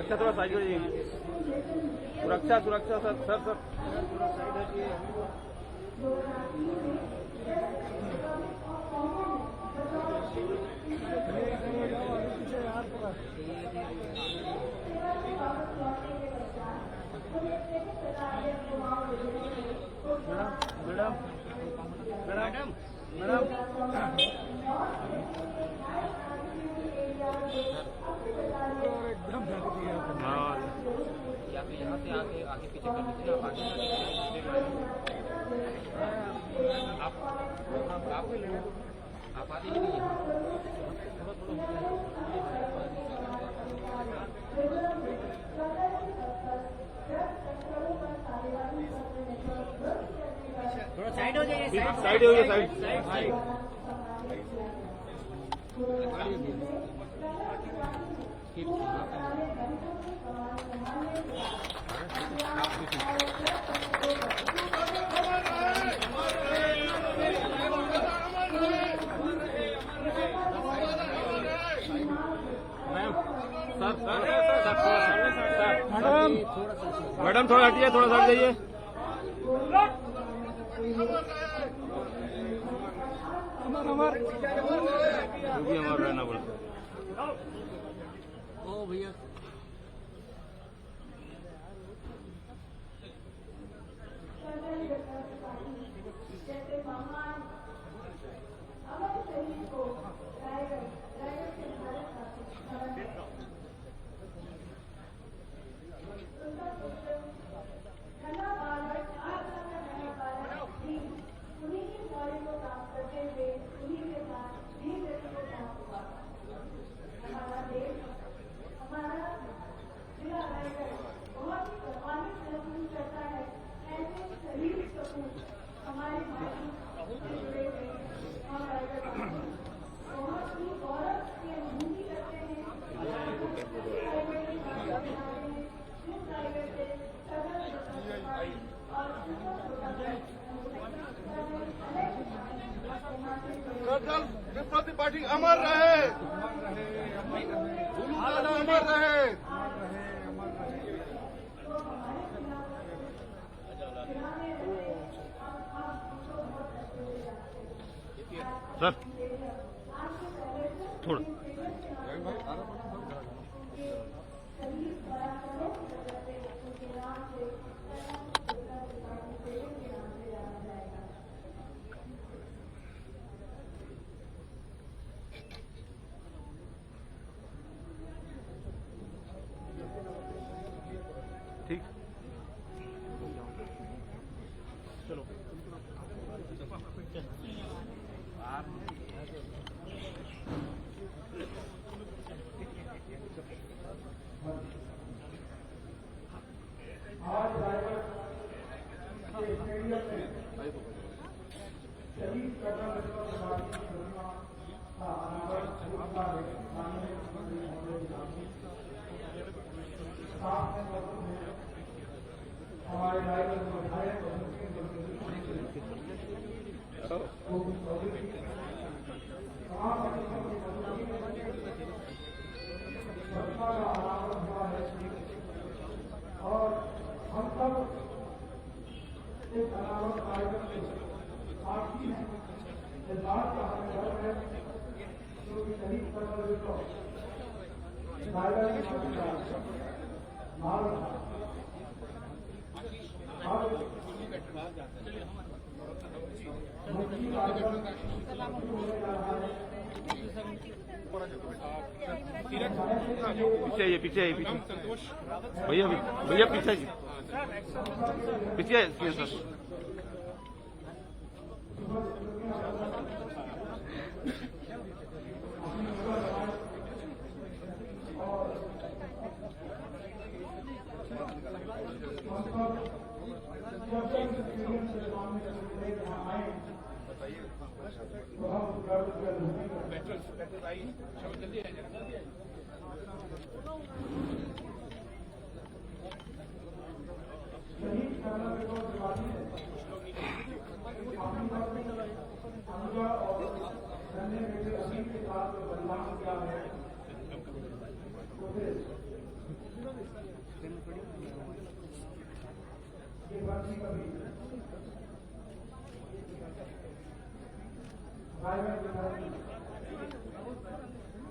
सुरक्षा थोड़ा साइड करिए। सुरक्षा सुरक्षा सर सर सर थोड़ा साइड हटिए। मैडम मैडम मैडम एकदम या फिर यहाँ से आगे आगे पीछे कर दीजिए। आप आगे ही नहीं थोड़ा साइड हो जाइए। साइड हो जाइए। साइड साइड मैडम थोड़ा हटिए, थोड़ा साइड जाइए। हमारा रहना बोला ओ भैया। विप्लव पार्टी अमर रहे, अमर रहे। सर थोड़ा ठीक। चलो आज रायगढ़ स्टेडियम में शहीद करना हमारे रायगढ़ विधायक और हम सब इस अनावरण कार्यक्रम के साक्षी हैं। इस बात का हमें गर्व है जो कि शहीद करना रायगढ़ के भारत पीछे आइए, पीछे आइए, पीछे भैया भैया पीछे आइए, पीछे आइए सर। ये वर्दी कभी प्राइवेट विधायक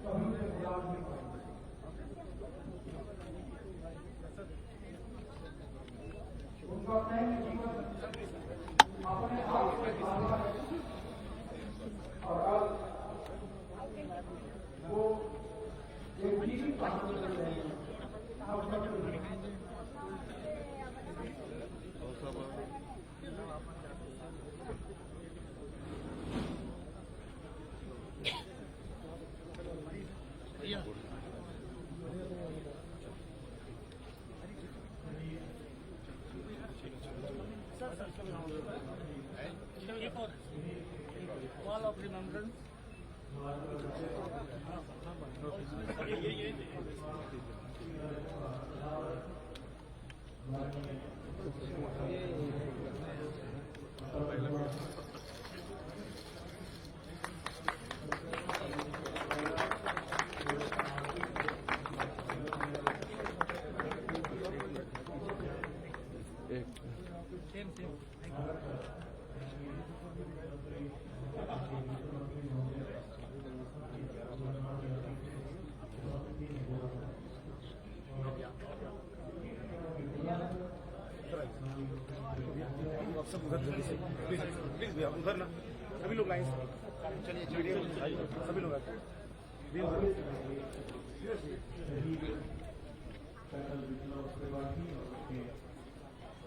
कभी से गुलाम नहीं पाई। उनका सैन्य जीवन अपने आप से साधा है और अब वो एक जीवित पात्र बन रहे हैं। Wall of remembrance. सब उधर प्लीज भैया उधर ना सभी लोग लाइन चलिए सभी लोग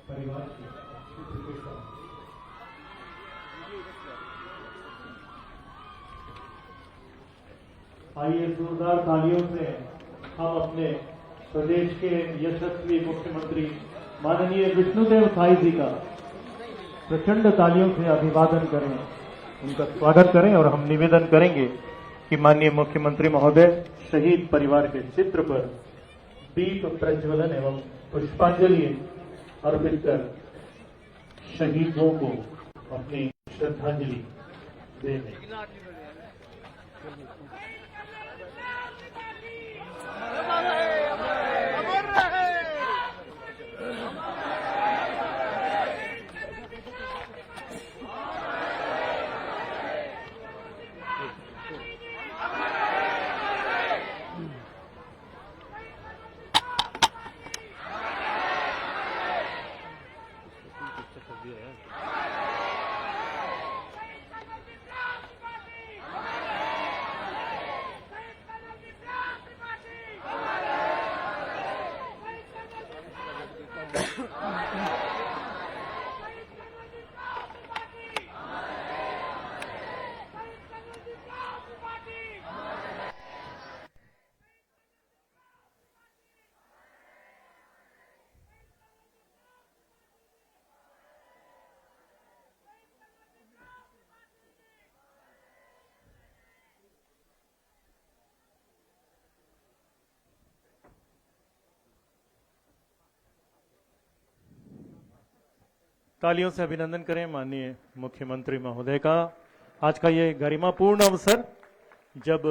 परिवार आइए जोरदार तालियों से हम अपने प्रदेश के यशस्वी मुख्यमंत्री माननीय विष्णुदेव साई जी का प्रचंड तालियों से अभिवादन करें, उनका स्वागत करें। और हम निवेदन करेंगे कि माननीय मुख्यमंत्री महोदय शहीद परिवार के चित्र पर दीप प्रज्वलन एवं पुष्पांजलि अर्पित कर शहीदों को अपनी श्रद्धांजलि दें। तालियों से अभिनंदन करें माननीय मुख्यमंत्री महोदय का। आज का ये गरिमापूर्ण अवसर जब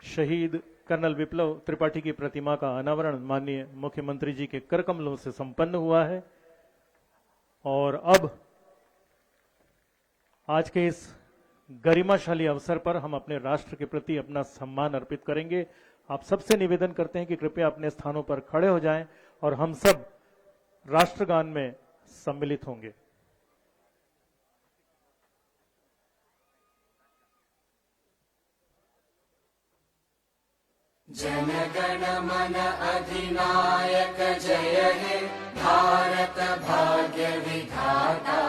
शहीद कर्नल विप्लव त्रिपाठी की प्रतिमा का अनावरण माननीय मुख्यमंत्री जी के कर कमलों से संपन्न हुआ है। और अब आज के इस गरिमाशाली अवसर पर हम अपने राष्ट्र के प्रति अपना सम्मान अर्पित करेंगे। आप सबसे निवेदन करते हैं कि कृपया अपने स्थानों पर खड़े हो जाएं और हम सब राष्ट्रगान में सम्मिलित होंगे। जन गण मन अधिनायक जय हे भारत भाग्य विधाता।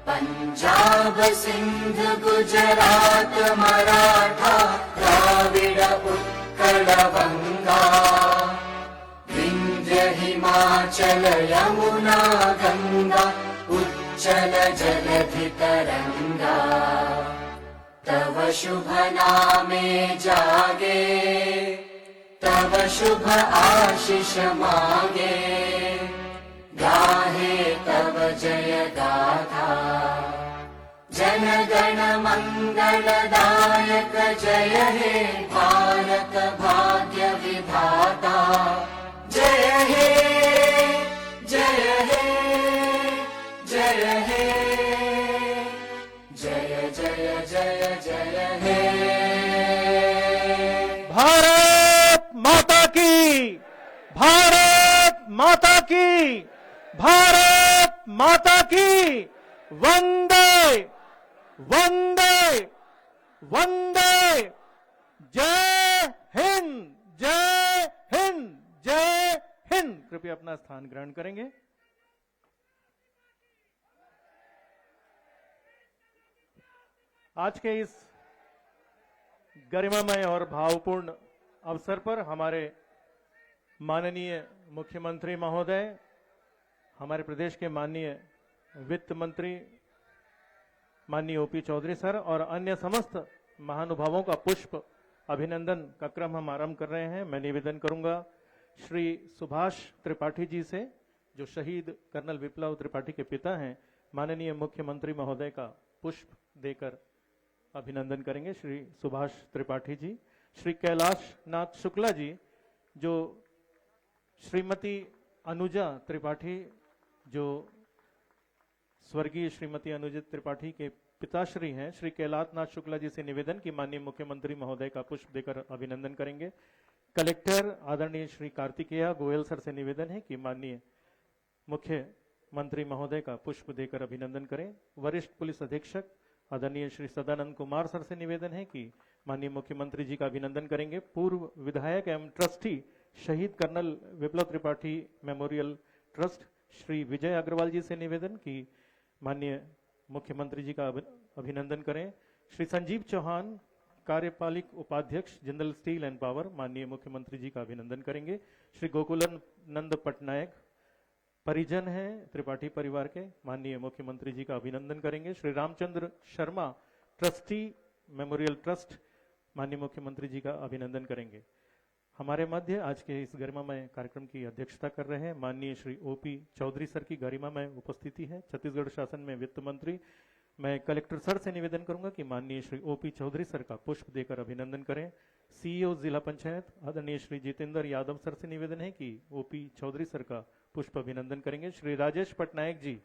पंजाब सिंध गुजरात मराठा द्राविड़ उत्कल बंगा। विंध्य हिमाचल यमुना गंगा उच्चल जलधि तरंगा। तव शुभ नामे जागे तव शुभ आशीष मांगे। गाहे तव जय गाथा जन गण मंगलदायक जय हे भारत भाग्य विधाता। जय हे जय हे जय हे जय जय जय जय हे। भारत माता की, भारत माता की, भारत माता की, वंदे वंदे वंदे। जय हिंद, जय हिंद, जय हिंद। कृपया अपना स्थान ग्रहण करेंगे। आज के इस गरिमामय और भावपूर्ण अवसर पर हमारे माननीय मुख्यमंत्री महोदय, हमारे प्रदेश के माननीय वित्त मंत्री माननीय ओपी चौधरी सर और अन्य समस्त महानुभावों का पुष्प अभिनंदन का क्रम हम आरंभ कर रहे हैं। मैं निवेदन करूंगा श्री सुभाष त्रिपाठी जी से, जो शहीद कर्नल विप्लव त्रिपाठी के पिता हैं, माननीय मुख्यमंत्री महोदय का पुष्प देकर अभिनंदन करेंगे। श्री सुभाष त्रिपाठी जी। श्री कैलाश नाथ शुक्ला जी, जो श्रीमती अनुजा त्रिपाठी, जो स्वर्गीय श्रीमती अनुजा त्रिपाठी के पिताश्री हैं, श्री कैलाश नाथ शुक्ला जी से निवेदन कि माननीय मुख्यमंत्री महोदय का पुष्प देकर अभिनंदन करेंगे। कलेक्टर आदरणीय श्री कार्तिकेय गोयल सर से निवेदन है कि माननीय मुख्यमंत्री महोदय का पुष्प देकर अभिनंदन करें। वरिष्ठ पुलिस अधीक्षक आदरणीय श्री सदानंद कुमार सर से निवेदन है कि माननीय मुख्यमंत्री जी का अभिनंदन करेंगे। पूर्व विधायक एवं ट्रस्टी शहीद कर्नल विप्लव त्रिपाठी मेमोरियल ट्रस्ट श्री विजय अग्रवाल जी से निवेदन कि माननीय मुख्यमंत्री जी का अभिनंदन करें। श्री संजीव चौहान कार्यपालिक उपाध्यक्ष जिंदल स्टील एंड पावर, माननीय मुख्यमंत्री जी का अभिनंदन करेंगे। श्री गोकुलानंद पटनायक परिजन हैं त्रिपाठी परिवार के, माननीय मुख्यमंत्री जी का अभिनंदन करेंगे। Shri Ramchandra Sharma trustee memorial trust, माननीय मुख्यमंत्री जी का अभिनंदन करेंगे। हमारे मध्य आज के इस गरिमामय कार्यक्रम की अध्यक्षता कर रहे हैं माननीय श्री ओपी चौधरी सर की गरिमामय उपस्थिति है। छत्तीसगढ़ शासन में वित्त मंत्री। मैं कलेक्टर सर से निवेदन करूंगा कि माननीय श्री ओपी चौधरी सर का पुष्प देकर अभिनंदन करें। सीईओ जिला पंचायत आदरणीय श्री जितेंद्र यादव सर से निवेदन है कि ओपी चौधरी सर का पुष्प अभिनंदन करेंगे। श्री राजेश पटनायक जी,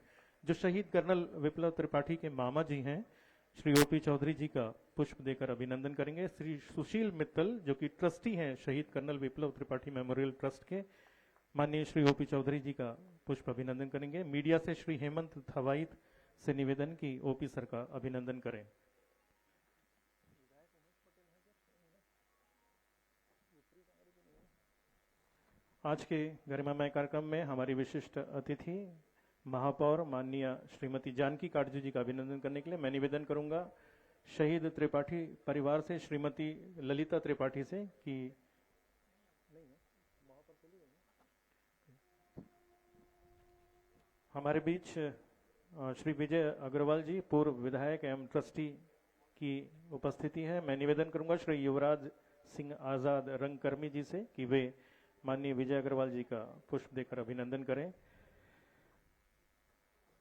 जो शहीद कर्नल विप्लव त्रिपाठी के मामा जी हैं, श्री ओपी चौधरी जी का पुष्प देकर अभिनंदन करेंगे। श्री सुशील मित्तल, जो कि ट्रस्टी हैं शहीद कर्नल विप्लव त्रिपाठी मेमोरियल ट्रस्ट के, माननीय श्री ओपी चौधरी जी का पुष्प अभिनंदन करेंगे। मीडिया से श्री हेमंत थवाइत से निवेदन की ओपी सर का अभिनंदन करें। आज के गरिमामय कार्यक्रम में हमारी विशिष्ट अतिथि महापौर माननीय श्रीमती जानकी काटजू जी का अभिनंदन करने के लिए मैं निवेदन करूंगा शहीद त्रिपाठी परिवार से श्रीमती ललिता त्रिपाठी से कि हमारे बीच श्री विजय अग्रवाल जी, पूर्व विधायक एवं ट्रस्टी की उपस्थिति है। मैं निवेदन करूंगा श्री युवराज सिंह आजाद रंगकर्मी जी से कि वे माननीय विजय अग्रवाल जी का पुष्प देकर अभिनंदन करें।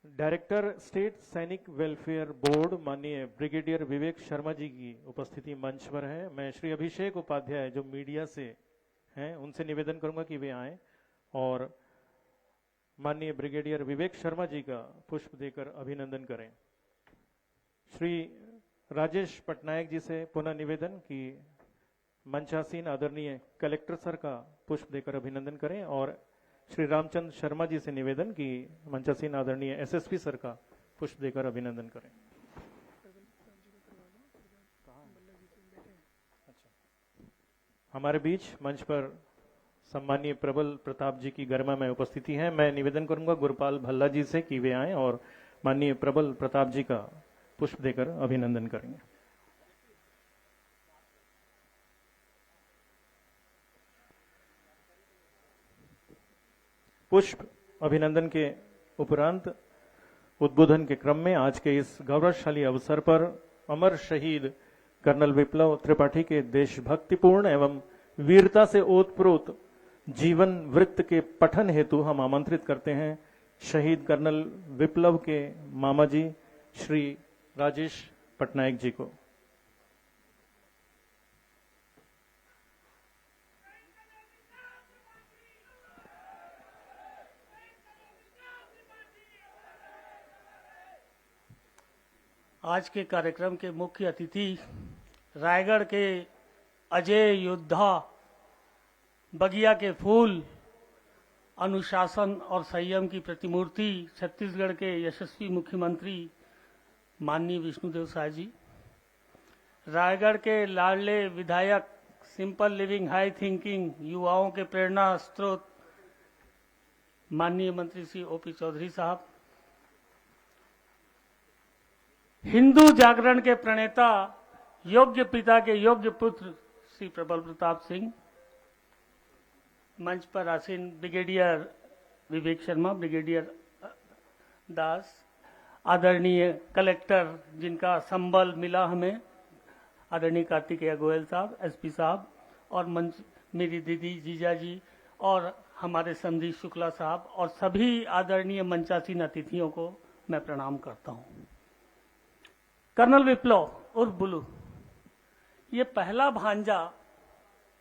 डायरेक्टर स्टेट सैनिक वेलफेयर बोर्ड माननीय ब्रिगेडियर विवेक शर्मा जी की उपस्थिति मंच पर है। मैं श्री अभिषेक उपाध्याय, जो मीडिया से हैं, उनसे निवेदन करूंगा कि वे आएं और माननीय ब्रिगेडियर विवेक शर्मा जी का पुष्प देकर अभिनंदन करें। श्री राजेश पटनायक जी से पुनः निवेदन कि मंचासीन आदरणीय कलेक्टर सर का पुष्प देकर अभिनंदन करें और श्री रामचंद्र शर्मा जी से निवेदन कि मंचासीन आदरणीय एसएसपी सर का पुष्प देकर अभिनंदन करें। हमारे बीच मंच पर सम्मानीय प्रबल प्रताप जी की गरिमा में उपस्थिति है। मैं निवेदन करूंगा गुरपाल भल्ला जी से कि वे आएं और माननीय प्रबल प्रताप जी का पुष्प देकर अभिनंदन करेंगे। पुष्प अभिनंदन के उपरांत उद्बोधन के क्रम में आज के इस गौरवशाली अवसर पर अमर शहीद कर्नल विप्लव त्रिपाठी के देशभक्तिपूर्ण एवं वीरता से ओतप्रोत जीवन वृत्त के पठन हेतु हम आमंत्रित करते हैं शहीद कर्नल विप्लव के मामा जी श्री राजेश पटनायक जी को। आज के कार्यक्रम के मुख्य अतिथि रायगढ़ के अजय योद्धा, बगिया के फूल, अनुशासन और संयम की प्रतिमूर्ति, छत्तीसगढ़ के यशस्वी मुख्यमंत्री माननीय विष्णुदेव साय जी, रायगढ़ के लाडले विधायक, सिंपल लिविंग हाई थिंकिंग, युवाओं के प्रेरणा स्रोत माननीय मंत्री श्री ओपी चौधरी साहब, हिंदू जागरण के प्रणेता, योग्य पिता के योग्य पुत्र श्री प्रबल प्रताप सिंह, मंच पर आसीन ब्रिगेडियर विवेक शर्मा, ब्रिगेडियर दास, आदरणीय कलेक्टर जिनका संबल मिला हमें, आदरणीय कार्तिकेय गोयल साहब, एसपी साहब, और मंच मेरी दीदी जीजा जी और हमारे समधी शुक्ला साहब और सभी आदरणीय मंचासीन अतिथियों को मैं प्रणाम करता हूं। कर्नल विप्लव उर्फ बुलू, ये पहला भांजा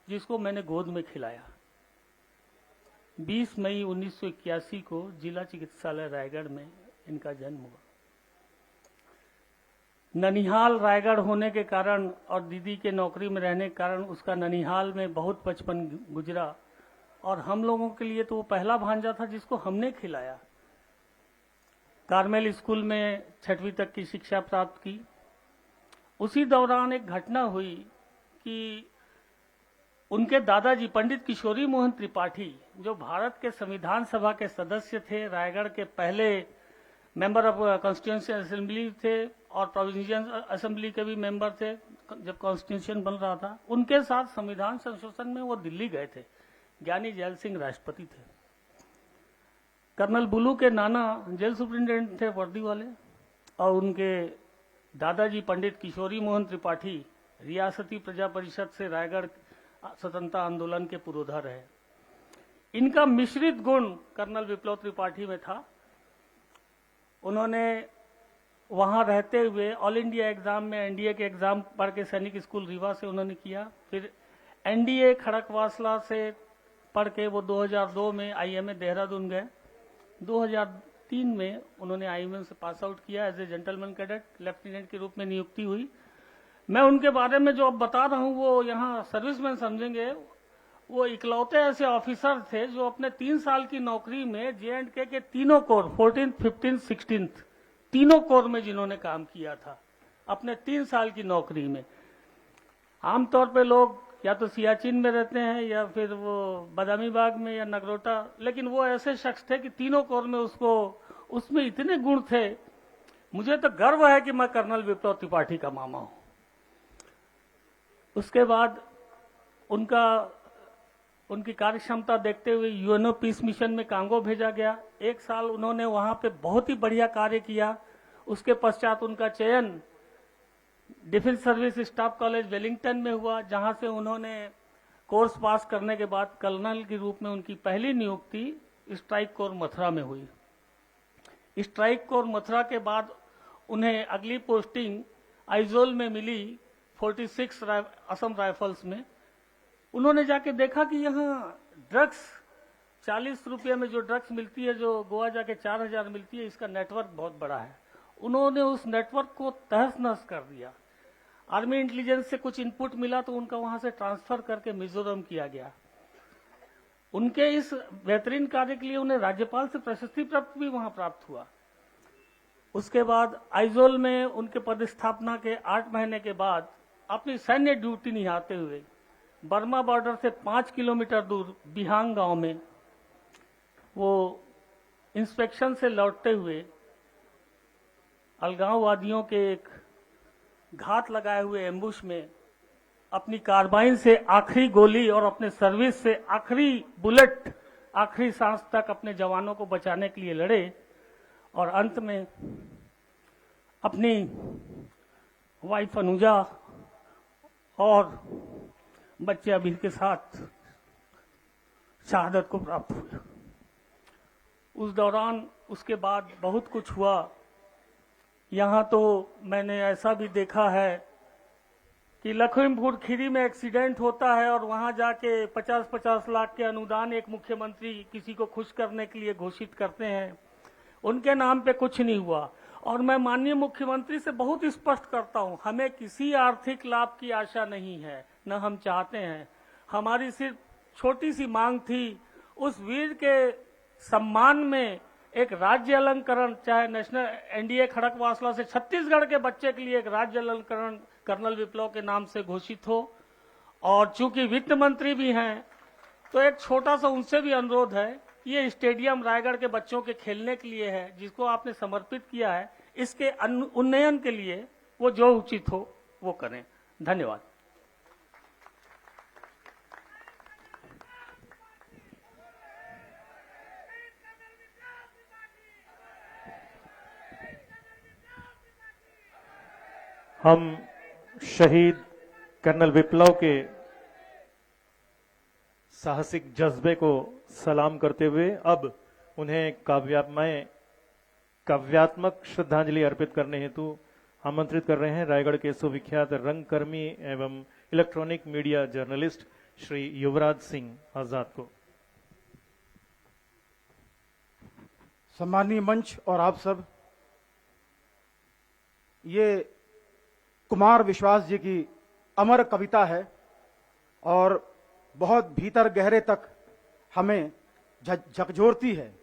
जिसको मैंने गोद में खिलाया। 20 मई 1981 को जिला चिकित्सालय रायगढ़ में इनका जन्म हुआ। ननिहाल रायगढ़ होने के कारण और दीदी के नौकरी में रहने के कारण उसका ननिहाल में बहुत बचपन गुजरा और हम लोगों के लिए तो वो पहला भांजा था जिसको हमने खिलाया। कार्मेल स्कूल में 6वीं तक की शिक्षा प्राप्त की। उसी दौरान एक घटना हुई कि उनके दादाजी पंडित किशोरी मोहन त्रिपाठी, जो भारत के संविधान सभा के सदस्य थे, रायगढ़ के पहले मेंबर ऑफ कॉन्स्टिट्यूशन असेंबली थे और प्रोविंशियल असेंबली के भी मेंबर थे जब कॉन्स्टिट्यूशन बन रहा था, उनके साथ संविधान संशोधन में वो दिल्ली गए थे। ज्ञानी जैल सिंह राष्ट्रपति थे। कर्नल बुलू के नाना जेल सुप्रिंटेंडेंट थे वर्दी वाले और उनके दादाजी पंडित किशोरी मोहन त्रिपाठी रियासती प्रजा परिषद से रायगढ़ स्वतंत्रता आंदोलन के पुरोधा रहे। इनका मिश्रित गुण कर्नल विप्लव त्रिपाठी में था। उन्होंने वहां रहते हुए ऑल इंडिया एग्जाम में एनडीए के एग्जाम पढ़ के सैनिक स्कूल रीवा से उन्होंने किया, फिर एनडीए खड़कवासला से पढ़ के वो 2002 में आईएमए देहरादून गए। 2003 में उन्होंने आईएमए से पास आउट किया। As a gentleman cadet lieutenant के रूप में नियुक्ति हुई। मैं उनके बारे में जो अब बता रहा हूं वो यहाँ सर्विसमैन समझेंगे। वो इकलौते ऐसे ऑफिसर थे जो अपने 3 साल की नौकरी में जे&के के तीनों कोर 14th, 15th, 16th तीनों कोर में जिन्होंने काम किया था अपने 3 साल की नौकरी में। आमतौर पे लोग या तो सियाचिन में रहते हैं या फिर वो बदामी बाग में या नगरोटा, लेकिन वो ऐसे शख्स थे कि तीनों कोर में उसमें इतने गुण थे। मुझे तो गर्व है कि मैं कर्नल विप्लव त्रिपाठी का मामा हूं। उसके बाद उनकी कार्यक्षमता देखते हुए यूएनओ पीस मिशन में कांगो भेजा गया। 1 साल उन्होंने वहां पे बहुत ही बढ़िया कार्य किया। उसके पश्चात उनका चयन defence service staff college Wellington में हुआ, जहां से उन्होंने कोर्स पास करने के बाद कर्नल के रूप में उनकी पहली नियुक्ति स्ट्राइक कोर मथुरा में हुई। स्ट्राइक कोर मथुरा के बाद उन्हें अगली पोस्टिंग आइजोल में मिली 46 असम राइफल्स में। उन्होंने जाके देखा कि यहाँ ड्रग्स 40 रुपये में जो ड्रग्स मिलती है, जो गोवा जाके 4000 मिलती है, इसका नेटवर्क बहुत बड़ा है। उन्होंने उस नेटवर्क को तहस नहस कर दिया। आर्मी इंटेलिजेंस से कुछ इनपुट मिला तो उनका वहां से ट्रांसफर करके मिजोरम किया गया। उनके इस बेहतरीन कार्य के लिए उन्हें राज्यपाल से प्रशस्ति पत्र भी वहां प्राप्त हुआ। उसके बाद आइजोल में उनके पदस्थापना के 8 महीने के बाद अपनी सैन्य ड्यूटी निभाते हुए बर्मा बॉर्डर से 5 किलोमीटर दूर बिहांग गांव में वो इंस्पेक्शन से लौटते हुए अलगाववादियों के एक घात लगाए हुए एम्बुश में अपनी कार्बाइन से आखिरी गोली और अपने सर्विस से आखिरी बुलेट, आखिरी सांस तक अपने जवानों को बचाने के लिए लड़े और अंत में अपनी वाइफ अनुजा और बच्चे अभिर के साथ शहादत को प्राप्त हुआ। उस दौरान उसके बाद बहुत कुछ हुआ। यहाँ तो मैंने ऐसा भी देखा है कि लखीमपुर खीरी में एक्सीडेंट होता है और वहां जाके 50-50 लाख के अनुदान एक मुख्यमंत्री किसी को खुश करने के लिए घोषित करते हैं। उनके नाम पे कुछ नहीं हुआ और मैं माननीय मुख्यमंत्री से बहुत स्पष्ट करता हूं, हमें किसी आर्थिक लाभ की आशा नहीं है, न हम चाहते हैं। हमारी सिर्फ छोटी सी मांग थी, उस वीर के सम्मान में एक राज्य अलंकरण, चाहे नेशनल एनडीए खड़कवासला से छत्तीसगढ़ के बच्चे के लिए एक राज्य अलंकरण कर्नल विप्लव के नाम से घोषित हो। और चूंकि वित्त मंत्री भी हैं, तो एक छोटा सा उनसे भी अनुरोध है, ये स्टेडियम रायगढ़ के बच्चों के खेलने के लिए है, जिसको आपने समर्पित किया है, इसके उन्नयन के लिए वो जो उचित हो वो करें। धन्यवाद। हम शहीद कर्नल विप्लव के साहसिक जज्बे को सलाम करते हुए अब उन्हें काव्यात्मक श्रद्धांजलि अर्पित करने हेतु आमंत्रित कर रहे हैं रायगढ़ के सुविख्यात रंगकर्मी एवं electronic media journalist Shri Yuvraj Singh आजाद को। सम्मानीय मंच और आप सब, ये कुमार विश्वास जी की अमर कविता है और बहुत भीतर गहरे तक हमें झकझोरती है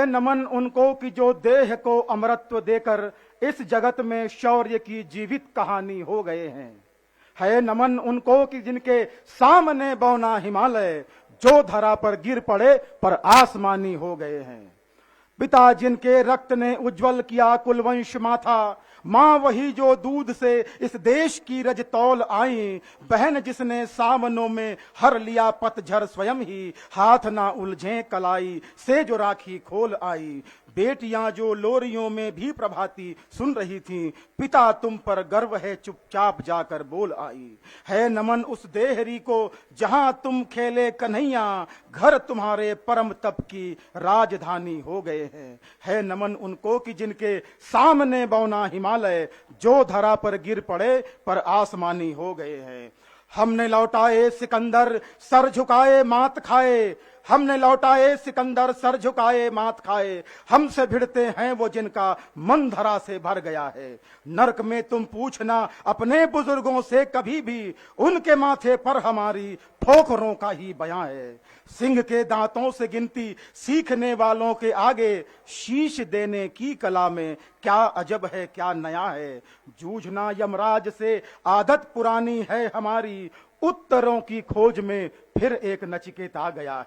नमन उनको कि जो देह को अमरत्व देकर इस जगत में शौर्य की जीवित कहानी हो गए हैं। है नमन उनको कि जिनके सामने बौना हिमालय जो धरा पर गिर पड़े पर आसमानी हो गए हैं। पिता जिनके रक्त ने उज्जवल किया कुलवंश माथा, मां वही जो दूध से इस देश की रजतौल आई, बहन जिसने सावनों में हर लिया पतझर स्वयं ही, हाथ ना उलझे कलाई से जो राखी खोल आई। बेटियां जो लोरियों में भी प्रभाती सुन रही थीं, पिता तुम पर गर्व है चुपचाप जाकर बोल आई। है नमन उस देहरी को जहां तुम खेले कन्हैया, घर तुम्हारे परम तप की राजधानी हो गए हैं। है नमन उनको कि जिनके सामने बौना हिमालय जो धरा पर गिर पड़े पर आसमानी हो गए हैं। हमने लौटाए सिकंदर सर झुकाए मात खाए, हमने लौटाए सिकंदर सर झुकाए मात खाए, हमसे भिड़ते हैं वो जिनका मन धरा से भर गया है। नरक में तुम पूछना अपने बुजुर्गों से कभी भी, उनके माथे पर हमारी ठोकरों का ही बयां है। सिंह के दांतों से गिनती सीखने वालों के आगे शीश देने की कला में क्या अजब है क्या नया है। जूझना यमराज से आदत पुरानी है हमारी, उत्तरों की खोज में फिर एक नचिकेत आ गया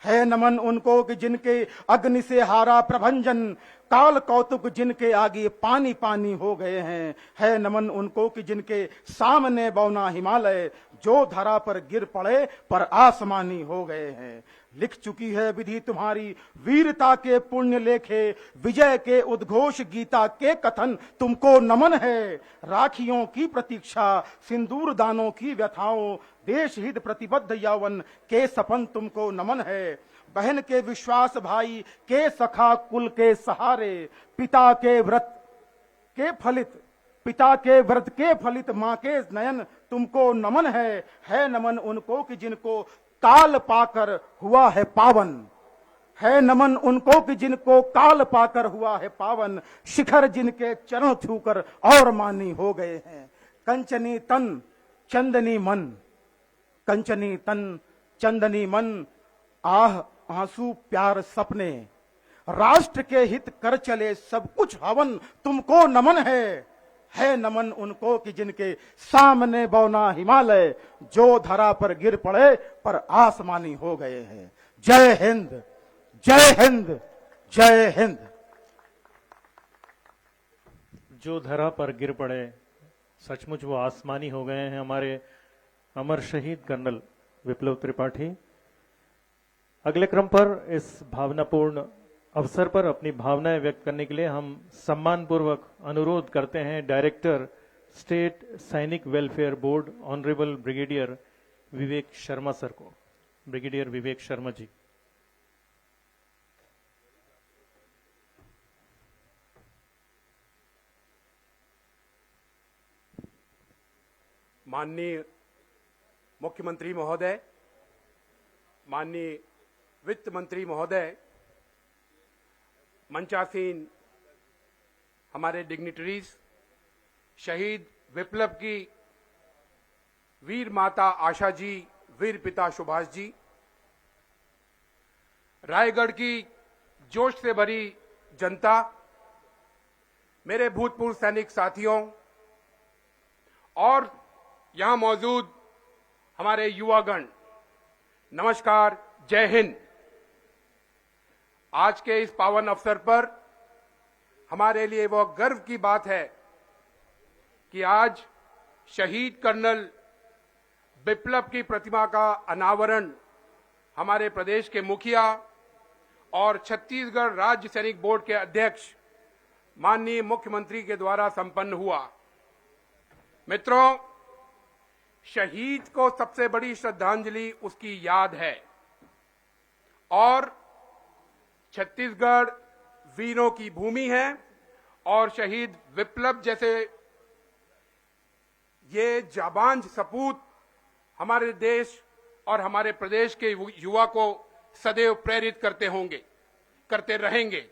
है नमन उनको कि जिनके अग्नि से हारा प्रभंजन, काल कौतुक जिनके आगे पानी पानी हो गए हैं। है नमन उनको कि जिनके सामने बौना हिमालय जो धरा पर गिर पड़े पर आसमानी हो गए हैं। लिख चुकी है विधि तुम्हारी वीरता के पुण्य लेखे, विजय के उद्घोष गीता के कथन तुमको नमन है। राखियों की प्रतीक्षा सिंदूर दानों की व्यथाओं, देश हित प्रतिबद्ध यौवन के सपन तुमको नमन है। बहन के विश्वास भाई के सखा कुल के सहारे, पिता के व्रत के फलित मां के नयन तुमको नमन है नमन उनको कि जिनको काल पाकर हुआ है पावन। है नमन उनको कि जिनको काल पाकर हुआ है पावन, शिखर जिनके चरण छूकर और मानी हो गए हैं। कंचनी तन चंदनी मन, कंचनी तन चंदनी मन, आह आंसू प्यार सपने, राष्ट्र के हित कर चले सब कुछ हवन तुमको नमन है नमन उनको कि जिनके सामने बौना हिमालय जो धरा पर गिर पड़े पर आसमानी हो गए हैं। जय हिंद, जय हिंद, जय हिंद। जो धरा पर गिर पड़े सचमुच वो आसमानी हो गए हैं हमारे अमर शहीद कर्नल विप्लव त्रिपाठी। अगले क्रम पर इस भावनापूर्ण अवसर पर अपनी भावनाएं व्यक्त करने के लिए हम सम्मानपूर्वक अनुरोध करते हैं डायरेक्टर स्टेट सैनिक welfare board honourable brigadier Vivek Sharma sir को। ब्रिगेडियर विवेक शर्मा जी। माननीय मुख्यमंत्री महोदय, माननीय वित्त मंत्री महोदय, मंचासीन हमारे डिग्निटरीज, शहीद विप्लव की वीर माता आशा जी, वीर पिता सुभाष जी, रायगढ़ की जोश से भरी जनता, मेरे भूतपूर्व सैनिक साथियों और यहां मौजूद हमारे युवागण, नमस्कार, जय हिंद। आज के इस पावन अवसर पर हमारे लिए वह गर्व की बात है कि आज शहीद कर्नल विप्लव की प्रतिमा का अनावरण हमारे प्रदेश के मुखिया और छत्तीसगढ़ राज्य सैनिक बोर्ड के अध्यक्ष माननीय मुख्यमंत्री के द्वारा संपन्न हुआ। मित्रों, शहीद को सबसे बड़ी श्रद्धांजलि उसकी याद है और छत्तीसगढ़ वीरों की भूमि है और शहीद विप्लव जैसे ये जाबांज सपूत हमारे देश और हमारे प्रदेश के युवा को सदैव प्रेरित करते रहेंगे।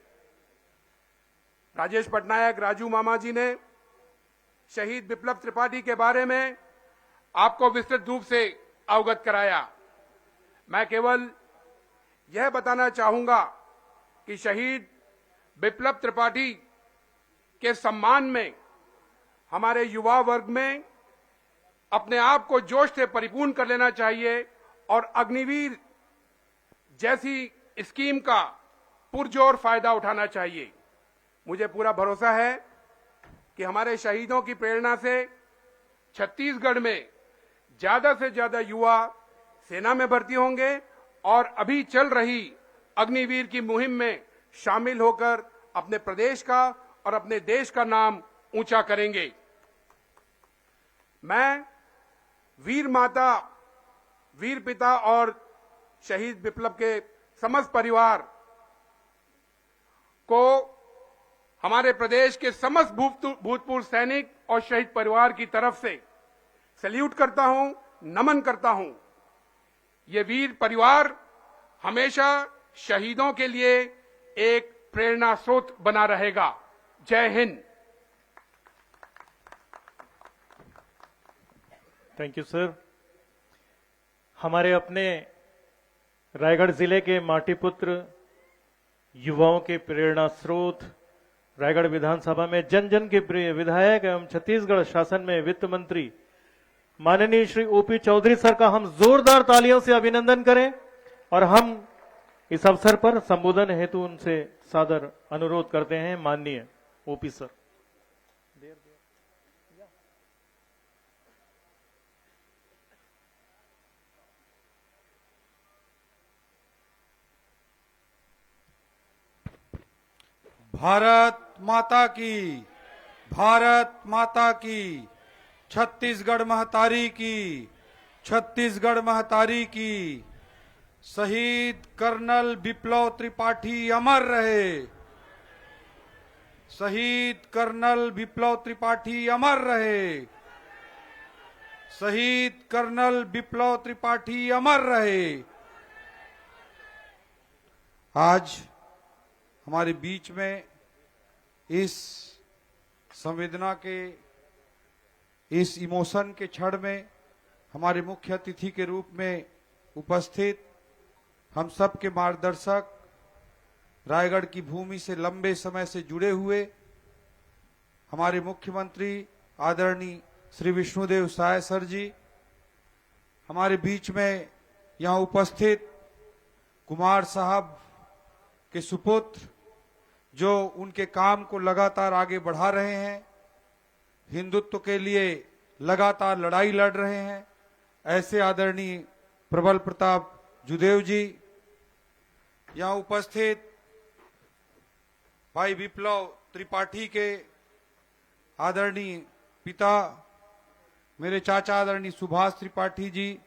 राजेश पटनायक, राजू मामा जी ने शहीद विप्लव त्रिपाठी के बारे में आपको विस्तृत रूप से अवगत कराया। मैं केवल यह बताना चाहूंगा कि शहीद विप्लव त्रिपाठी के सम्मान में हमारे युवा वर्ग में अपने आप को जोश से परिपूर्ण कर लेना चाहिए और अग्निवीर जैसी स्कीम का पुरजोर फायदा उठाना चाहिए। मुझे पूरा भरोसा है कि हमारे शहीदों की प्रेरणा से छत्तीसगढ़ में ज्यादा से ज्यादा युवा सेना में भर्ती होंगे और अभी चल रही अग्निवीर की मुहिम में शामिल होकर अपने प्रदेश का और अपने देश का नाम ऊंचा करेंगे। मैं वीर माता, वीर पिता और शहीद विप्लव के समस्त परिवार को हमारे प्रदेश के समस्त भूतपूर्व सैनिक और शहीद परिवार की तरफ से सैल्यूट करता हूं, नमन करता हूं। ये वीर परिवार हमेशा शहीदों के लिए एक प्रेरणा स्रोत बना रहेगा। जय हिंद। Thank you sir. हमारे अपने रायगढ़ जिले के माटीपुत्र युवाओं के प्रेरणा स्रोत, रायगढ़ विधानसभा में जन जन के प्रिय विधायक एवं छत्तीसगढ़ शासन में वित्त मंत्री माननीय श्री ओपी चौधरी सर का हम जोरदार तालियों से अभिनंदन करें और हम इस अवसर पर संबोधन हेतु उनसे सादर अनुरोध करते हैं। माननीय ओपी सर। भारत माता की, भारत माता की, छत्तीसगढ़ महतारी की, छत्तीसगढ़ महतारी की। शहीद कर्नल विप्लव त्रिपाठी अमर रहे, शहीद कर्नल विप्लव त्रिपाठी अमर रहे, शहीद कर्नल विप्लव त्रिपाठी अमर रहे। आज हमारे बीच में इस संवेदना के, इस इमोशन के क्षण में हमारे मुख्य अतिथि के रूप में उपस्थित हम सब के मार्गदर्शक, रायगढ़ की भूमि से लंबे समय से जुड़े हुए हमारे मुख्यमंत्री आदरणीय श्री विष्णुदेव साय सर जी, हमारे बीच में यहाँ उपस्थित कुमार साहब के सुपुत्र जो उनके काम को लगातार आगे बढ़ा रहे हैं, हिंदुत्व के लिए लगातार लड़ाई लड़ रहे हैं, ऐसे आदरणीय प्रबल प्रताप जुदेव जी, यहाँ उपस्थित भाई विप्लव त्रिपाठी के आदरणीय पिता मेरे चाचा आदरणीय सुभाष त्रिपाठी जी,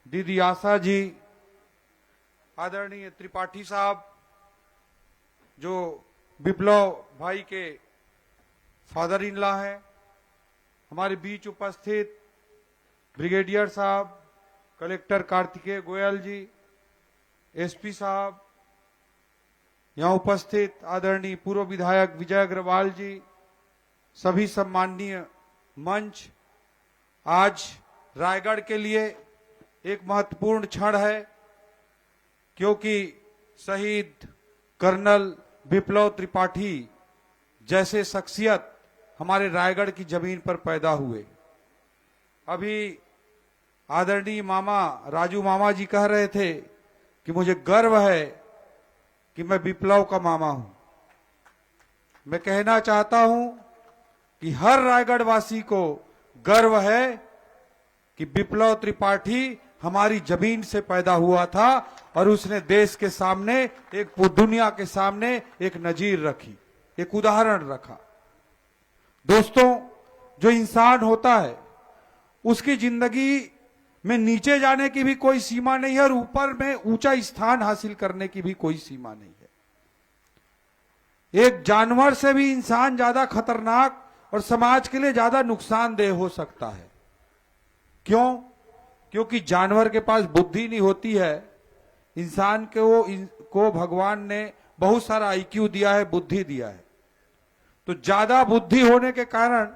दीदी आशा जी, आदरणीय त्रिपाठी साहब जो विप्लव भाई के फादर इन लॉ हैं, हमारे बीच उपस्थित ब्रिगेडियर साहब, कलेक्टर कार्तिकेय गोयल जी, एसपी साहब, यहाँ उपस्थित आदरणीय पूर्व विधायक विजय अग्रवाल जी, सभी सम्माननीय मंच, आज रायगढ़ के लिए एक महत्वपूर्ण क्षण है, क्योंकि शहीद कर्नल विप्लव त्रिपाठी जैसे शख्सियत हमारे रायगढ़ की जमीन पर पैदा हुए। अभी आदरणीय मामा राजू मामा जी कह रहे थे कि मुझे गर्व है कि मैं विप्लव का मामा हूं। मैं कहना चाहता हूं कि हर रायगढ़ वासी को गर्व है कि विप्लव त्रिपाठी हमारी जमीन से पैदा हुआ था और उसने देश के सामने, एक दुनिया के सामने एक नजीर रखी, एक उदाहरण रखा। दोस्तों, जो इंसान होता है उसकी जिंदगी में नीचे जाने की भी कोई सीमा नहीं है और ऊपर में ऊंचा स्थान हासिल करने की भी कोई सीमा नहीं है। एक जानवर से भी इंसान ज्यादा खतरनाक और समाज के लिए ज्यादा नुकसानदेह हो सकता है। क्यों? क्योंकि जानवर के पास बुद्धि नहीं होती है। इंसान को भगवान ने बहुत सारा आईक्यू दिया है, बुद्धि दिया है। तो ज्यादा बुद्धि होने के कारण,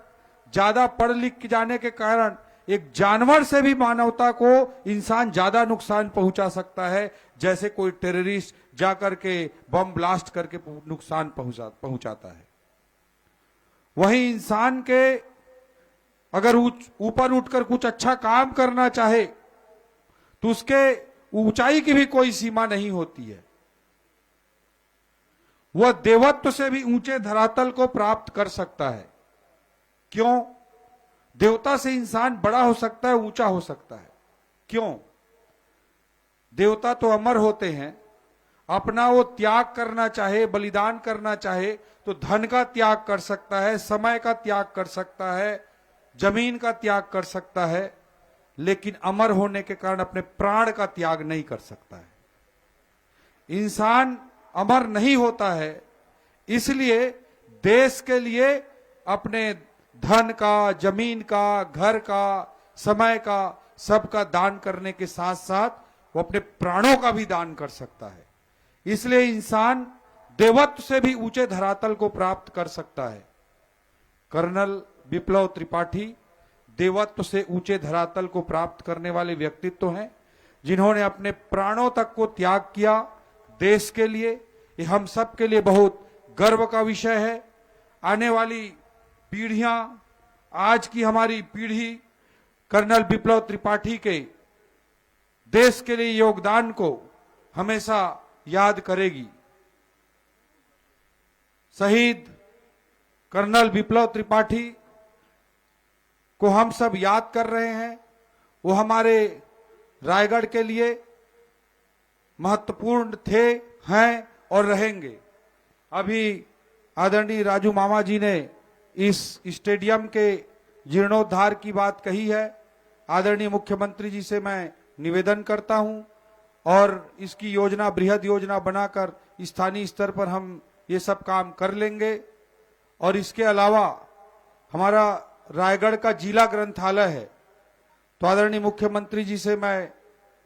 ज्यादा पढ़ लिख जाने के कारण एक जानवर से भी मानवता को इंसान ज्यादा नुकसान पहुंचा सकता है, जैसे कोई टेररिस्ट जाकर के बम ब्लास्ट करके नुकसान पहुंचाता है। वही इंसान के अगर ऊपर उठकर कुछ अच्छा काम करना चाहे तो उसके ऊंचाई की भी कोई सीमा नहीं होती है। वह देवत्व से भी ऊंचे धरातल को प्राप्त कर सकता है। क्यों? देवता से इंसान बड़ा हो सकता है, ऊंचा हो सकता है। क्यों? देवता तो अमर होते हैं। अपना वो त्याग करना चाहे, बलिदान करना चाहे तो धन का त्याग कर सकता है, समय का त्याग कर सकता है, जमीन का त्याग कर सकता है, लेकिन अमर होने के कारण अपने प्राण का त्याग नहीं कर सकता है। इंसान अमर नहीं होता है, इसलिए देश के लिए अपने धन का, जमीन का, घर का, समय का, सबका दान करने के साथ साथ वो अपने प्राणों का भी दान कर सकता है। इसलिए इंसान देवत्व से भी ऊंचे धरातल को प्राप्त कर सकता है। कर्नल विप्लव त्रिपाठी देवत्व से ऊंचे धरातल को प्राप्त करने वाले व्यक्तित्व हैं, जिन्होंने अपने प्राणों तक को त्याग किया देश के लिए। ये हम सब के लिए बहुत गर्व का विषय है। आने वाली पीढ़ियां, आज की हमारी पीढ़ी कर्नल विप्लव त्रिपाठी के देश के लिए योगदान को हमेशा याद करेगी। शहीद कर्नल विप्लव त्रिपाठी को हम सब याद कर रहे हैं। वो हमारे रायगढ़ के लिए महत्वपूर्ण थे, हैं और रहेंगे। अभी आदरणीय राजू मामा जी ने इस स्टेडियम के जीर्णोद्धार की बात कही है। आदरणीय मुख्यमंत्री जी से मैं निवेदन करता हूं और इसकी योजना, बृहद योजना बनाकर स्थानीय स्तर पर हम ये सब काम कर लेंगे। और इसके अलावा हमारा रायगढ़ का जिला ग्रंथालय है, तो आदरणीय मुख्यमंत्री जी से मैं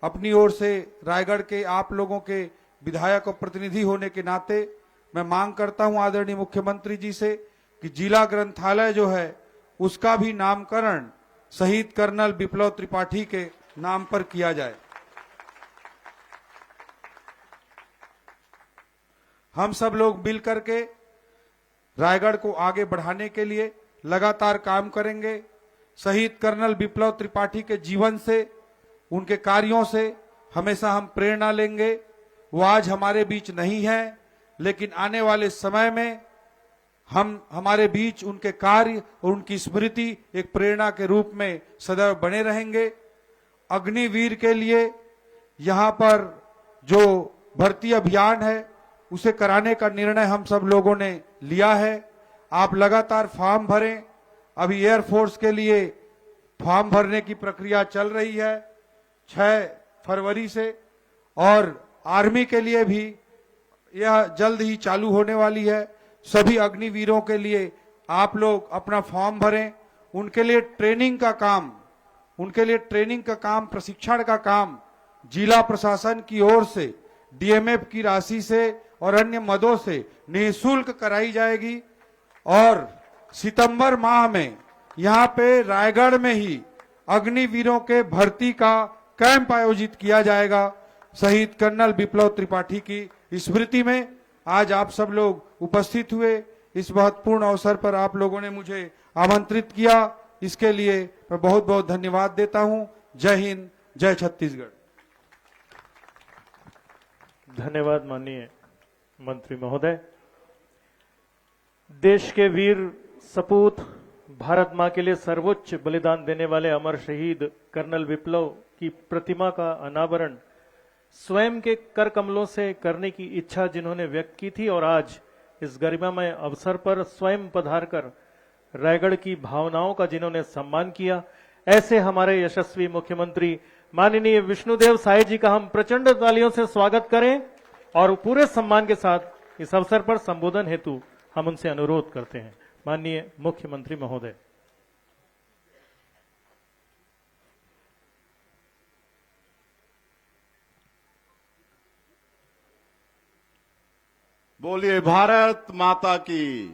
अपनी ओर से रायगढ़ के आप लोगों के विधायक और प्रतिनिधि होने के नाते मैं मांग करता हूं आदरणीय मुख्यमंत्री जी से कि जिला ग्रंथालय जो है उसका भी नामकरण शहीद कर्नल विप्लव त्रिपाठी के नाम पर किया जाए। हम सब लोग मिलकर के रायगढ़ को आगे बढ़ाने के लिए लगातार काम करेंगे। शहीद कर्नल विप्लव त्रिपाठी के जीवन से, उनके कार्यों से हमेशा हम प्रेरणा लेंगे। वो आज हमारे बीच नहीं है, लेकिन आने वाले समय में हम हमारे बीच उनके कार्य और उनकी स्मृति एक प्रेरणा के रूप में सदैव बने रहेंगे। अग्निवीर के लिए यहाँ पर जो भर्ती अभियान है उसे कराने का निर्णय हम सब लोगों ने लिया है। आप लगातार फॉर्म भरें। अभी एयरफोर्स के लिए फॉर्म भरने की प्रक्रिया चल रही है 6 फरवरी से, और आर्मी के लिए भी यह जल्द ही चालू होने वाली है। सभी अग्निवीरों के लिए आप लोग अपना फॉर्म भरें। उनके लिए ट्रेनिंग का काम, प्रशिक्षण का काम जिला प्रशासन की ओर से डीएमएफ की राशि से और अन्य मदों से निःशुल्क कराई जाएगी। और सितंबर माह में यहाँ पे रायगढ़ में ही अग्निवीरों के भर्ती का कैंप आयोजित किया जाएगा शहीद कर्नल विप्लव त्रिपाठी की स्मृति में। आज आप सब लोग उपस्थित हुए, इस महत्वपूर्ण अवसर पर आप लोगों ने मुझे आमंत्रित किया, इसके लिए मैं बहुत बहुत धन्यवाद देता हूं। जय हिंद, जय छत्तीसगढ़। धन्यवाद माननीय मंत्री महोदय। देश के वीर सपूत, भारत मां के लिए सर्वोच्च बलिदान देने वाले अमर शहीद कर्नल विप्लव की प्रतिमा का अनावरण स्वयं के कर कमलों से करने की इच्छा जिन्होंने व्यक्त की थी और आज इस गरिमामय अवसर पर स्वयं पधारकर रायगढ़ की भावनाओं का जिन्होंने सम्मान किया, ऐसे हमारे यशस्वी मुख्यमंत्री माननीय विष्णुदेव साय जी का हम प्रचंड तालियों से स्वागत करें और पूरे सम्मान के साथ इस अवसर पर संबोधन हेतु हम उनसे अनुरोध करते हैं। माननीय मुख्यमंत्री महोदय। बोलिए भारत माता की,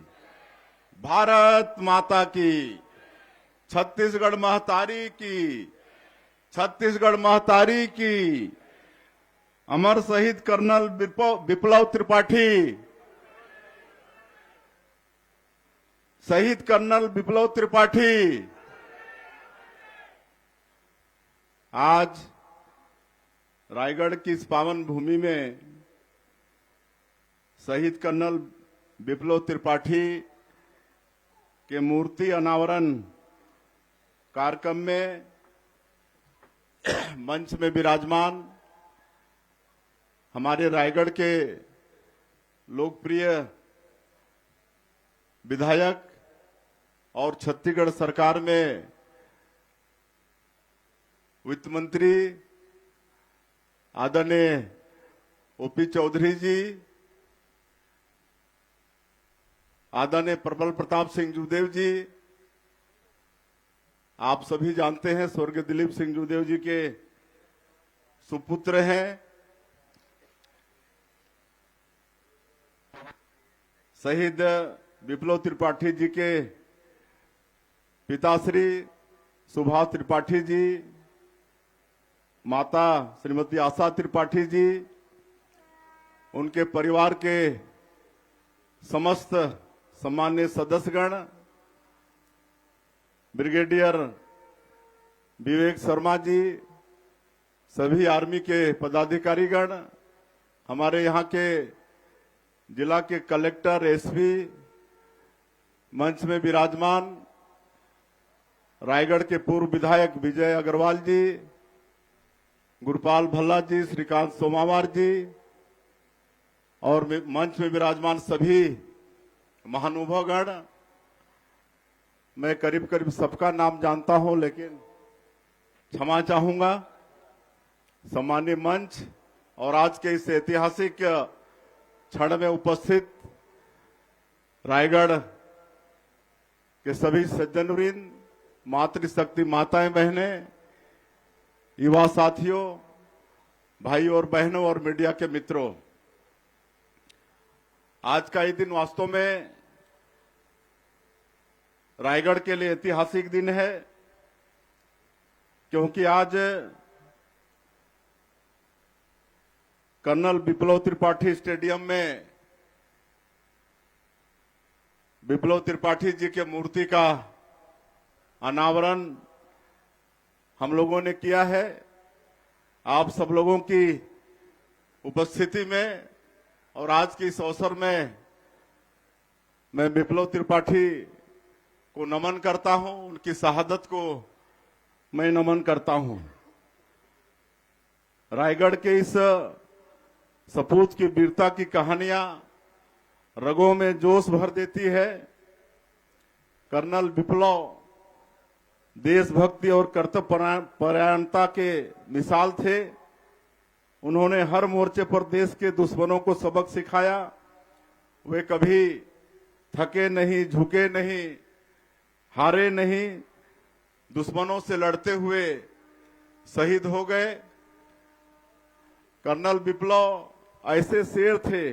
भारत माता की, छत्तीसगढ़ महतारी की, छत्तीसगढ़ महतारी की। अमर शहीद कर्नल विप्लव त्रिपाठी, शहीद कर्नल विप्लव त्रिपाठी। आज रायगढ़ की इस पावन भूमि में शहीद कर्नल विप्लव त्रिपाठी के मूर्ति अनावरण कार्यक्रम में मंच में विराजमान हमारे रायगढ़ के लोकप्रिय विधायक और छत्तीसगढ़ सरकार में वित्त मंत्री आदरणीय ओपी चौधरी जी, आदरणीय प्रबल प्रताप सिंह जूदेव जी, आप सभी जानते हैं स्वर्गीय दिलीप सिंह जूदेव जी के सुपुत्र हैं। शहीद विप्लव त्रिपाठी जी के पिताश्री सुभाष त्रिपाठी जी, माता श्रीमती आशा त्रिपाठी जी, उनके परिवार के समस्त सम्मान्य सदस्यगण, ब्रिगेडियर विवेक शर्मा जी, सभी आर्मी के पदाधिकारीगण, हमारे यहाँ के जिला के कलेक्टर, एसपी, मंच में विराजमान रायगढ़ के पूर्व विधायक विजय अग्रवाल जी, गुरपाल भल्ला जी, श्रीकांत सोमावार जी और मंच में विराजमान सभी महानुभावगण। मैं करीब करीब सबका नाम जानता हूं, लेकिन क्षमा चाहूंगा। सम्मानीय मंच और आज के इस ऐतिहासिक क्षण में उपस्थित रायगढ़ के सभी सज्जनवृंद, मातृशक्ति माताएं बहनें, युवा साथियों, भाई और बहनों और मीडिया के मित्रों, आज का ये दिन वास्तव में रायगढ़ के लिए ऐतिहासिक दिन है, क्योंकि आज कर्नल विप्लव त्रिपाठी स्टेडियम में विप्लव त्रिपाठी जी के मूर्ति का अनावरण हम लोगों ने किया है। आप सब लोगों की उपस्थिति में और आज के इस अवसर में मैं विप्लव त्रिपाठी को नमन करता हूं, उनकी शहादत को मैं नमन करता हूं। रायगढ़ के इस सपूत की वीरता की कहानियां रगों में जोश भर देती है। कर्नल विप्लव देशभक्ति और कर्तव्यपरायणता के मिसाल थे। उन्होंने हर मोर्चे पर देश के दुश्मनों को सबक सिखाया। वे कभी थके नहीं, झुके नहीं, हारे नहीं, दुश्मनों से लड़ते हुए शहीद हो गए। कर्नल विप्लव ऐसे शेर थे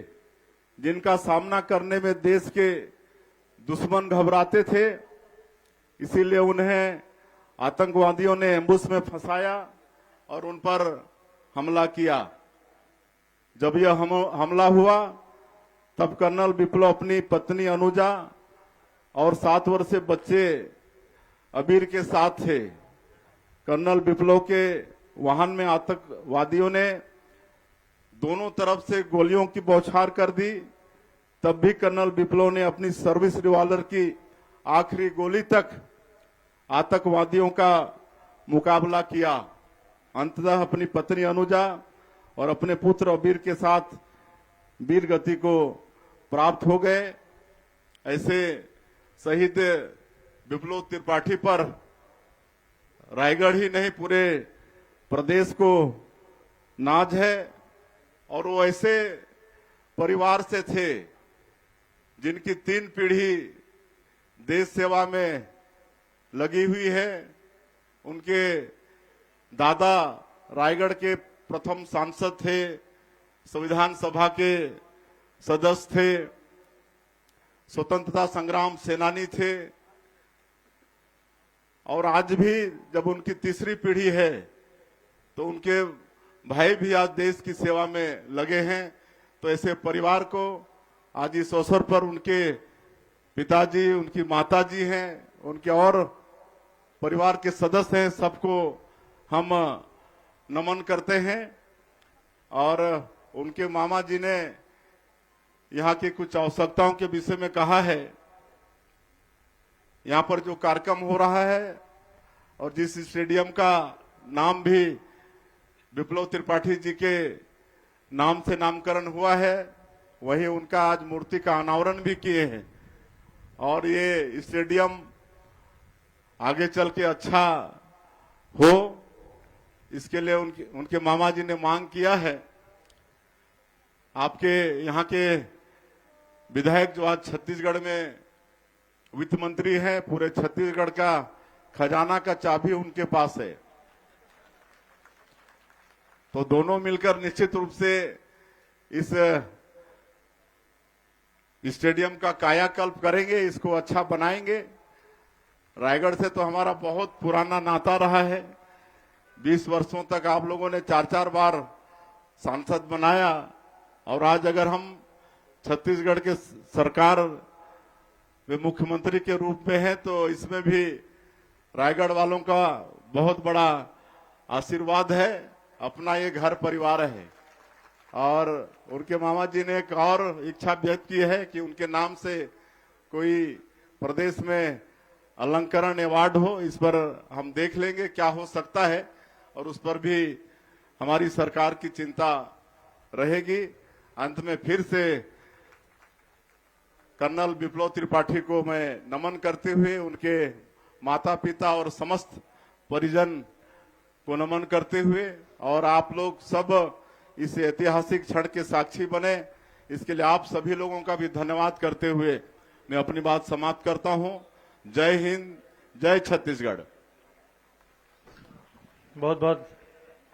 जिनका सामना करने में देश के दुश्मन घबराते थे, इसीलिए उन्हें आतंकवादियों ने एम्बुश में फंसाया और उन पर हमला किया। जब यह हमला हुआ तब कर्नल विप्लव अपनी पत्नी अनुजा और 7 वर्षीय बच्चे अबीर के साथ थे। कर्नल विप्लव के वाहन में आतंकवादियों ने दोनों तरफ से गोलियों की बौछार कर दी। तब भी कर्नल विप्लव ने अपनी सर्विस रिवॉल्वर की आखिरी गोली तक आतंकवादियों का मुकाबला किया। अंततः अपनी पत्नी अनुजा और अपने पुत्र अबीर के साथ वीर गति को प्राप्त हो गए। ऐसे शहीद विप्लव त्रिपाठी पर रायगढ़ ही नहीं पूरे प्रदेश को नाज है। और वो ऐसे परिवार से थे जिनकी 3 पीढ़ी देश सेवा में लगी हुई है। उनके दादा रायगढ़ के प्रथम सांसद थे, संविधान सभा के सदस्य थे, स्वतंत्रता संग्राम सेनानी थे। और आज भी जब उनकी तीसरी पीढ़ी है तो उनके भाई भी आज देश की सेवा में लगे हैं। तो ऐसे परिवार को आज इस अवसर पर उनके पिताजी, उनकी माताजी हैं, उनके और परिवार के सदस्य हैं, सबको हम नमन करते हैं। और उनके मामा जी ने यहाँ की कुछ आवश्यकताओं के विषय में कहा है। यहाँ पर जो कार्यक्रम हो रहा है और जिस स्टेडियम का नाम भी विप्लव त्रिपाठी जी के नाम से नामकरण हुआ है, वही उनका आज मूर्ति का अनावरण भी किए हैं। और ये स्टेडियम आगे चल के अच्छा हो, इसके लिए उनके मामा जी ने मांग किया है। आपके यहाँ के विधायक जो आज छत्तीसगढ़ में वित्त मंत्री हैं, पूरे छत्तीसगढ़ का खजाना का चाबी उनके पास है। तो दोनों मिलकर निश्चित रूप से इस स्टेडियम का कायाकल्प करेंगे, इसको अच्छा बनाएंगे। रायगढ़ से तो हमारा बहुत पुराना नाता रहा है। 20 वर्षों तक आप लोगों ने 4-4 बार सांसद बनाया। और आज अगर हम छत्तीसगढ़ के सरकार में मुख्यमंत्री के रूप में हैं तो इसमें भी रायगढ़ वालों का बहुत बड़ा आशीर्वाद है। अपना ये घर परिवार है। और उनके मामा जी ने एक और इच्छा व्यक्त की है कि उनके नाम से कोई प्रदेश में अलंकरण अवार्ड हो। इस पर हम देख लेंगे क्या हो सकता है और उस पर भी हमारी सरकार की चिंता रहेगी। अंत में फिर से कर्नल विप्लव त्रिपाठी को मैं नमन करते हुए उनके माता पिता और समस्त परिजन को नमन करते हुए और आप लोग सब इस ऐतिहासिक क्षण के साक्षी बने, इसके लिए आप सभी लोगों का भी धन्यवाद करते हुए मैं अपनी बात समाप्त करता हूं। जय हिंद, जय छत्तीसगढ़। बहुत बहुत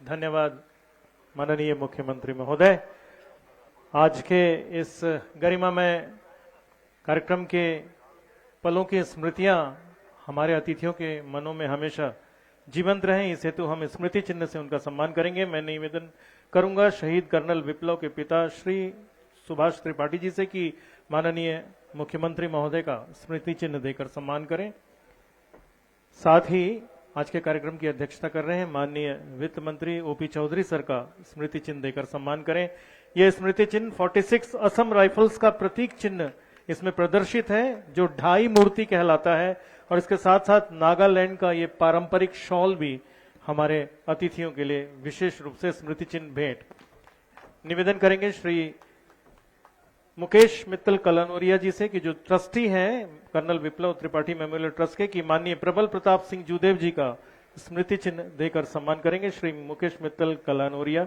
धन्यवाद माननीय मुख्यमंत्री महोदय। आज के इस गरिमामय कार्यक्रम के पलों की स्मृतियां हमारे अतिथियों के मनों में हमेशा जीवंत रहें, इस हेतु हम स्मृति चिन्ह से उनका सम्मान करेंगे। मैं निवेदन करूंगा शहीद कर्नल विप्लव के पिता श्री सुभाष त्रिपाठी जी से कि माननीय मुख्यमंत्री महोदय का स्मृति चिन्ह देकर सम्मान करें। साथ ही आज के कार्यक्रम की अध्यक्षता कर रहे हैं माननीय वित्त मंत्री ओपी चौधरी सर का स्मृति चिन्ह देकर सम्मान करें। यह स्मृति चिन्ह 46 असम राइफल्स का प्रतीक चिन्ह इसमें प्रदर्शित है, जो ढाई मूर्ति कहलाता है। और इसके साथ साथ नागालैंड का ये पारंपरिक शॉल भी हमारे अतिथियों के लिए विशेष रूप से स्मृति चिन्ह भेंट। निवेदन करेंगे श्री मुकेश मित्तल कलानौरिया जी से कि जो ट्रस्टी हैं कर्नल विप्लव त्रिपाठी मेमोरियल ट्रस्ट के, कि माननीय प्रबल प्रताप सिंह जूदेव जी का स्मृति चिन्ह देकर सम्मान करेंगे श्री मुकेश मित्तल कलानौरिया।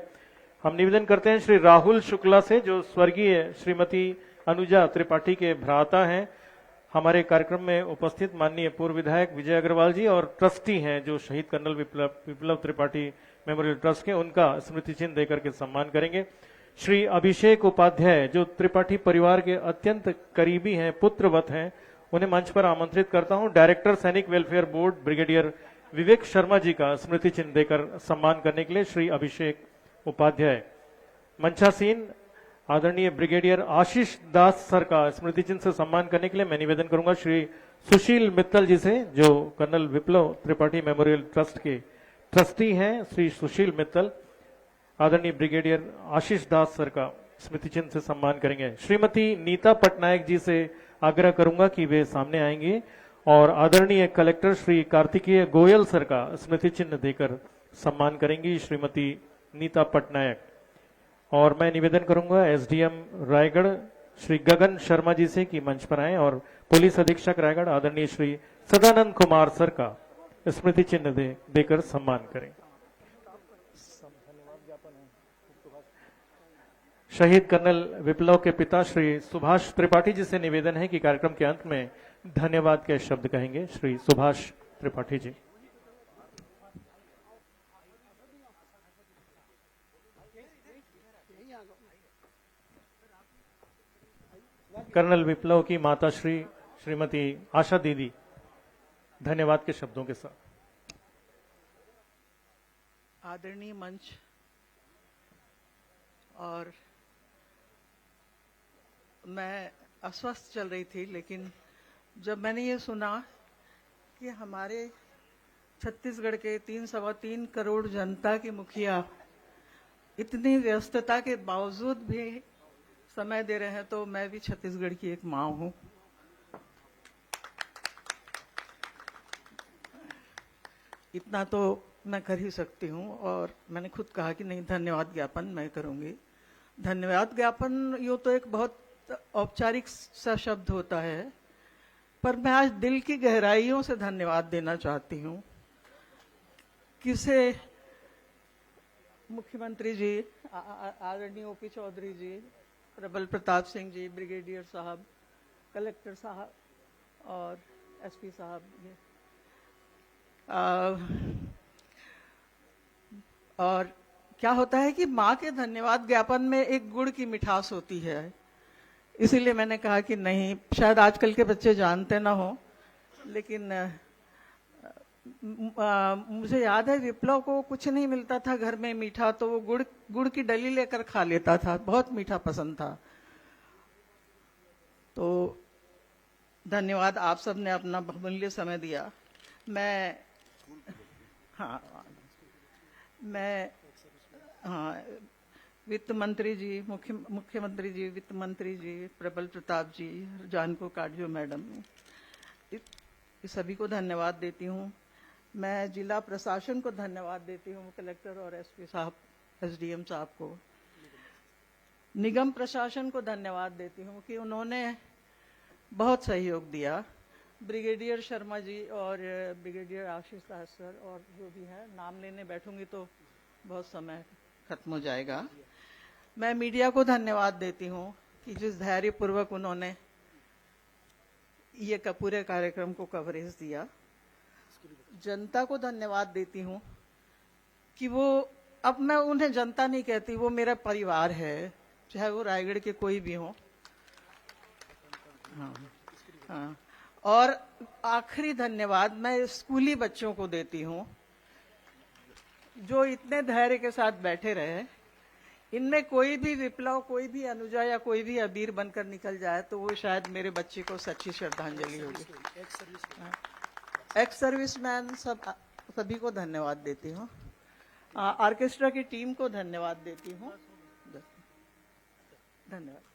हम निवेदन करते हैं श्री राहुल शुक्ला से, जो स्वर्गीय श्रीमती अनुजा त्रिपाठी के भ्राता हैं। हमारे कार्यक्रम में उपस्थित माननीय पूर्व विधायक विजय अग्रवाल जी और ट्रस्टी हैं जो शहीद कर्नल विप्लव त्रिपाठी मेमोरियल ट्रस्ट के, उनका स्मृति चिन्ह देकर के सम्मान करेंगे। श्री अभिषेक उपाध्याय जो त्रिपाठी परिवार के अत्यंत करीबी हैं, पुत्रवत हैं, उन्हें मंच पर आमंत्रित करता हूं। डायरेक्टर सैनिक welfare board brigadier Vivek Sharma ji का स्मृति चिन्ह देकर सम्मान करने के लिए श्री अभिषेक उपाध्याय। मंचासीन आदरणीय ब्रिगेडियर आशीष दास सर का स्मृति चिन्ह से सम्मान करने के लिए मैं निवेदन करूंगा श्री सुशील मित्तल जी से, जो कर्नल विप्लव त्रिपाठी मेमोरियल ट्रस्ट के ट्रस्टी हैं। श्री सुशील मित्तल आदरणीय ब्रिगेडियर आशीष दास सर का स्मृति चिन्ह से सम्मान करेंगे। श्रीमती नीता पटनायक जी से आग्रह करूंगा कि वे सामने आएंगे और आदरणीय कलेक्टर श्री कार्तिकेय गोयल सर का स्मृति चिन्ह देकर सम्मान करेंगी श्रीमती नीता पटनायक। और मैं निवेदन करूंगा एसडीएम रायगढ़ श्री गगन शर्मा जी से कि मंच पर आए और पुलिस अधीक्षक रायगढ़ आदरणीय श्री सदानंद कुमार सर का स्मृति चिन्ह देकर सम्मान करें। शहीद कर्नल विप्लव के पिता श्री सुभाष त्रिपाठी जी से निवेदन है कि कार्यक्रम के अंत में धन्यवाद के शब्द कहेंगे श्री सुभाष त्रिपाठी जी। कर्नल विप्लव की माता श्रीमती आशा दीदी धन्यवाद के शब्दों के साथ। आदरणीय मंच और मैं अस्वस्थ चल रही थी, लेकिन जब मैंने ये सुना कि हमारे छत्तीसगढ़ के 3.25 करोड़ जनता के मुखिया इतनी व्यस्तता के बावजूद भी समय दे रहे हैं, तो मैं भी छत्तीसगढ़ की एक माँ हूँ। इतना तो मैं कर ही सकती हूँ और मैंने खुद कहा कि नहीं, धन्यवाद ज्ञापन मैं करूँगी। धन्यवाद ज्ञापन यूँ तो एक बहुत औपचारिक सा शब्द होता है, पर मैं आज दिल की गहराइयों से धन्यवाद देना चाहती हूँ। किसे मुख्यमंत्री जी, आदरणीय ओपी चौधरी जी, प्रबल प्रताप सिंह जी, ब्रिगेडियर साहब, कलेक्टर साहब और एसपी साहब, और क्या होता है कि माँ के धन्यवाद ज्ञापन में एक गुड़ की मिठास होती है। इसीलिए मैंने कहा कि नहीं, शायद आजकल के बच्चे जानते ना हो, लेकिन मुझे याद है विप्लव को कुछ नहीं मिलता था घर में मीठा, तो वो गुड़ की डली लेकर खा लेता था, बहुत मीठा पसंद था। तो धन्यवाद, आप सब ने अपना बहुमूल्य समय दिया। मैं वित्त मंत्री जी, मुख्यमंत्री जी, वित्त मंत्री जी, प्रबल प्रताप जी, जानको काटजो मैडम, इस सभी को धन्यवाद देती हूँ। मैं जिला प्रशासन को धन्यवाद देती हूँ, कलेक्टर और एसपी साहब, एसडीएम साहब को। निगम प्रशासन को धन्यवाद देती हूँ कि उन्होंने बहुत सहयोग दिया। ब्रिगेडियर शर्मा जी और ब्रिगेडियर आशीष दास सर और जो भी है, नाम लेने बैठूंगी तो बहुत समय खत्म हो जाएगा। मैं मीडिया को धन्यवाद देती हूँ कि जिस धैर्यपूर्वक उन्होंने ये पूरे कार्यक्रम को कवरेज दिया। जनता को धन्यवाद देती हूँ कि वो, अब मैं उन्हें जनता नहीं कहती, वो मेरा परिवार है, चाहे वो रायगढ़ के कोई भी हो। हाँ। और आखिरी धन्यवाद मैं स्कूली बच्चों को देती हूँ जो इतने धैर्य के साथ बैठे रहे। इनमें कोई भी विप्लव, कोई भी अनुजा या कोई भी अबीर बनकर निकल जाए तो वो शायद मेरे बच्चे को सच्ची श्रद्धांजलि होगी। एक्स सर्विसमैन सभी को धन्यवाद देती हूँ। ऑर्केस्ट्रा की टीम को धन्यवाद देती हूँ। धन्यवाद।